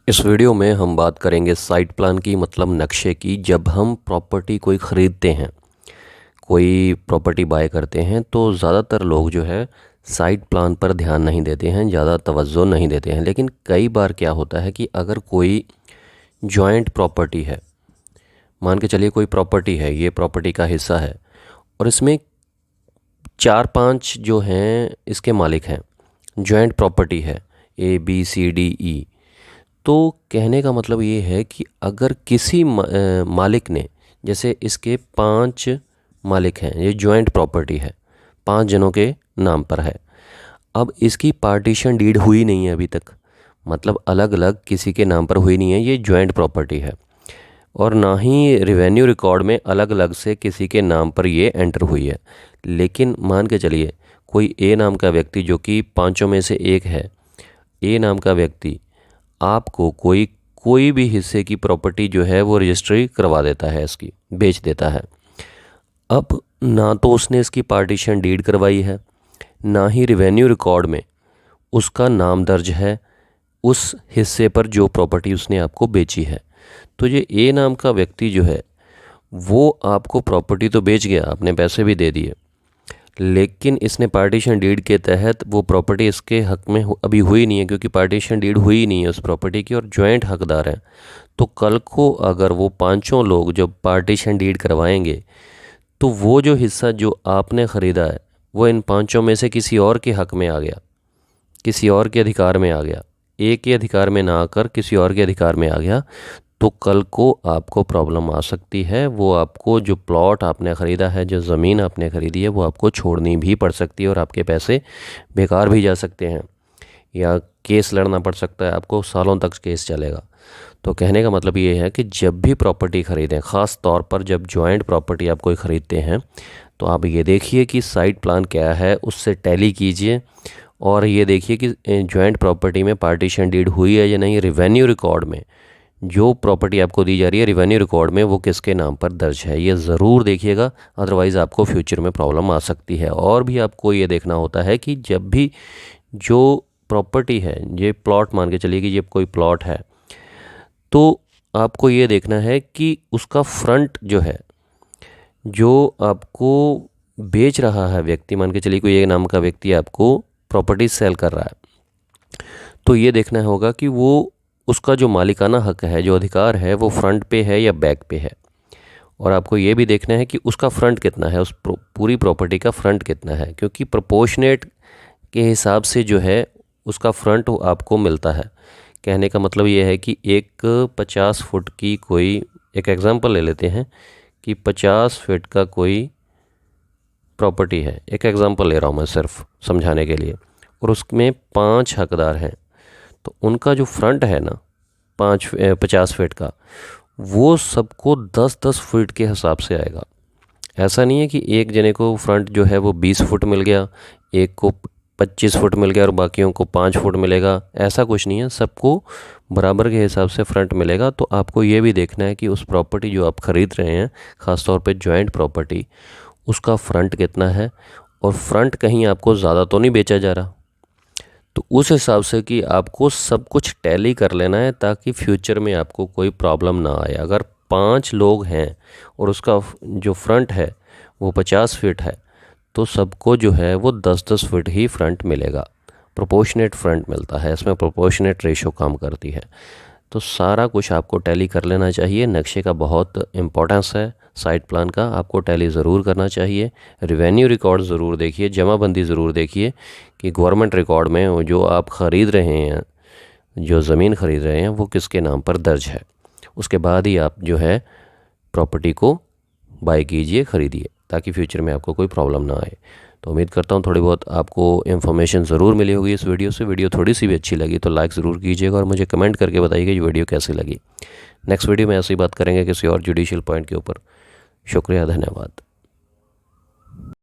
इस वीडियो में हम बात करेंगे साइट प्लान की, मतलब नक्शे की। जब हम प्रॉपर्टी कोई ख़रीदते हैं, कोई प्रॉपर्टी बाय करते हैं, तो ज़्यादातर लोग जो है साइट प्लान पर ध्यान नहीं देते हैं, ज़्यादा तवज्जो नहीं देते हैं। लेकिन कई बार क्या होता है कि अगर कोई जॉइंट प्रॉपर्टी है, मान के चलिए कोई प्रॉपर्टी है, ये प्रॉपर्टी का हिस्सा है और इसमें 4-5 जो हैं इसके मालिक हैं, जॉइंट प्रॉपर्टी है, ABCDE। तो कहने का मतलब ये है कि अगर किसी मालिक ने, जैसे इसके 5 मालिक हैं, ये जॉइंट प्रॉपर्टी है, 5 जनों के नाम पर है। अब इसकी पार्टीशन डीड हुई नहीं है अभी तक, मतलब अलग अलग किसी के नाम पर हुई नहीं है, ये जॉइंट प्रॉपर्टी है। और ना ही रेवेन्यू रिकॉर्ड में अलग अलग से किसी के नाम पर ये एंटर हुई है। लेकिन मान के चलिए कोई ए नाम का व्यक्ति, जो कि 5 में से एक है, ए नाम का व्यक्ति आपको कोई भी हिस्से की प्रॉपर्टी जो है वो रजिस्ट्री करवा देता है, इसकी बेच देता है। अब ना तो उसने इसकी पार्टीशन डीड करवाई है, ना ही रेवेन्यू रिकॉर्ड में उसका नाम दर्ज है उस हिस्से पर जो प्रॉपर्टी उसने आपको बेची है। तो ये ए नाम का व्यक्ति जो है वो आपको प्रॉपर्टी तो बेच गया, आपने पैसे भी दे दिए, लेकिन इसने पार्टीशन डीड के तहत वो प्रॉपर्टी इसके हक में अभी हुई नहीं है, क्योंकि पार्टीशन डीड हुई नहीं है उस प्रॉपर्टी की और जॉइंट हकदार हैं। तो कल को अगर वो 5 लोग जब पार्टीशन डीड करवाएंगे, तो वो जो हिस्सा जो आपने ख़रीदा है वो इन 5 में से किसी और के हक में आ गया, किसी और के अधिकार में आ गया, एक के अधिकार में ना आकर किसी और के अधिकार में आ गया। तो कल को आपको प्रॉब्लम आ सकती है। वो आपको जो प्लॉट आपने ख़रीदा है, जो ज़मीन आपने ख़रीदी है, वो आपको छोड़नी भी पड़ सकती है और आपके पैसे बेकार भी जा सकते हैं, या केस लड़ना पड़ सकता है आपको, सालों तक केस चलेगा। तो कहने का मतलब ये है कि जब भी प्रॉपर्टी ख़रीदें, ख़ास तौर पर जब जॉइंट प्रॉपर्टी आप कोई ख़रीदते हैं, तो आप ये देखिए कि साइट प्लान क्या है, उससे टैली कीजिए और ये देखिए कि जॉइंट प्रॉपर्टी में पार्टीशन डीड हुई है या नहीं, रेवेन्यू रिकॉर्ड में जो प्रॉपर्टी आपको दी जा रही है रेवेन्यू रिकॉर्ड में वो किसके नाम पर दर्ज है, ये ज़रूर देखिएगा। अदरवाइज़ आपको फ्यूचर में प्रॉब्लम आ सकती है। और भी आपको ये देखना होता है कि जब भी जो प्रॉपर्टी है, ये प्लॉट मान के चलिए कि ये कोई प्लॉट है, तो आपको ये देखना है कि उसका फ्रंट जो है, जो आपको बेच रहा है व्यक्ति, मान के चलिए कोई एक नाम का व्यक्ति आपको प्रॉपर्टी सेल कर रहा है, तो ये देखना होगा कि वो उसका जो मालिकाना हक है, जो अधिकार है, वो फ्रंट पे है या बैक पे है। और आपको ये भी देखना है कि उसका फ्रंट कितना है, उस पूरी प्रॉपर्टी का फ्रंट कितना है, क्योंकि प्रोपोर्शनेट के हिसाब से जो है उसका फ्रंट आपको मिलता है। कहने का मतलब ये है कि एक 50 फुट की कोई, एक एग्जांपल ले लेते हैं कि 50 फीट का कोई प्रॉपर्टी है, एक एग्जांपल ले रहा हूँ मैं सिर्फ समझाने के लिए, और उसमें 5 हकदार हैं। तो उनका जो फ्रंट है ना 50 फीट का, वो सबको 10-10 फीट के हिसाब से आएगा। ऐसा नहीं है कि एक जने को फ्रंट जो है वो 20 फुट मिल गया, एक को 25 फुट मिल गया और बाकियों को 5 फुट मिलेगा, ऐसा कुछ नहीं है। सबको बराबर के हिसाब से फ्रंट मिलेगा। तो आपको ये भी देखना है कि उस प्रॉपर्टी जो आप ख़रीद रहे हैं, ख़ासतौर पे जॉइंट प्रॉपर्टी, उसका फ्रंट कितना है, और फ्रंट कहीं आपको ज़्यादा तो नहीं बेचा जा रहा। तो उस हिसाब से कि आपको सब कुछ टैली कर लेना है, ताकि फ्यूचर में आपको कोई प्रॉब्लम ना आए। अगर 5 लोग हैं और उसका जो फ्रंट है वो 50 फीट है, तो सबको जो है वो 10-10 फीट ही फ्रंट मिलेगा। प्रोपोर्शनेट फ्रंट मिलता है, इसमें प्रोपोर्शनेट रेशो काम करती है। तो सारा कुछ आपको टैली कर लेना चाहिए। नक्शे का बहुत इम्पोर्टेंस है, साइट प्लान का आपको टैली ज़रूर करना चाहिए। रेवेन्यू रिकॉर्ड ज़रूर देखिए, जमाबंदी ज़रूर देखिए कि गवर्नमेंट रिकॉर्ड में जो आप ख़रीद रहे हैं, जो ज़मीन ख़रीद रहे हैं, वो किसके नाम पर दर्ज है। उसके बाद ही आप जो है प्रॉपर्टी को बाय कीजिए, ख़रीदिए, ताकि फ्यूचर में आपको कोई प्रॉब्लम ना आए। तो उम्मीद करता हूँ थोड़ी बहुत आपको इन्फॉर्मेशन ज़रूर मिली होगी इस वीडियो से। वीडियो थोड़ी सी भी अच्छी लगी तो लाइक ज़रूर कीजिएगा और मुझे कमेंट करके बताइएगा ये वीडियो कैसी लगी। नेक्स्ट वीडियो में ऐसी बात करेंगे किसी और जुडिशियल पॉइंट के ऊपर। शुक्रिया, धन्यवाद।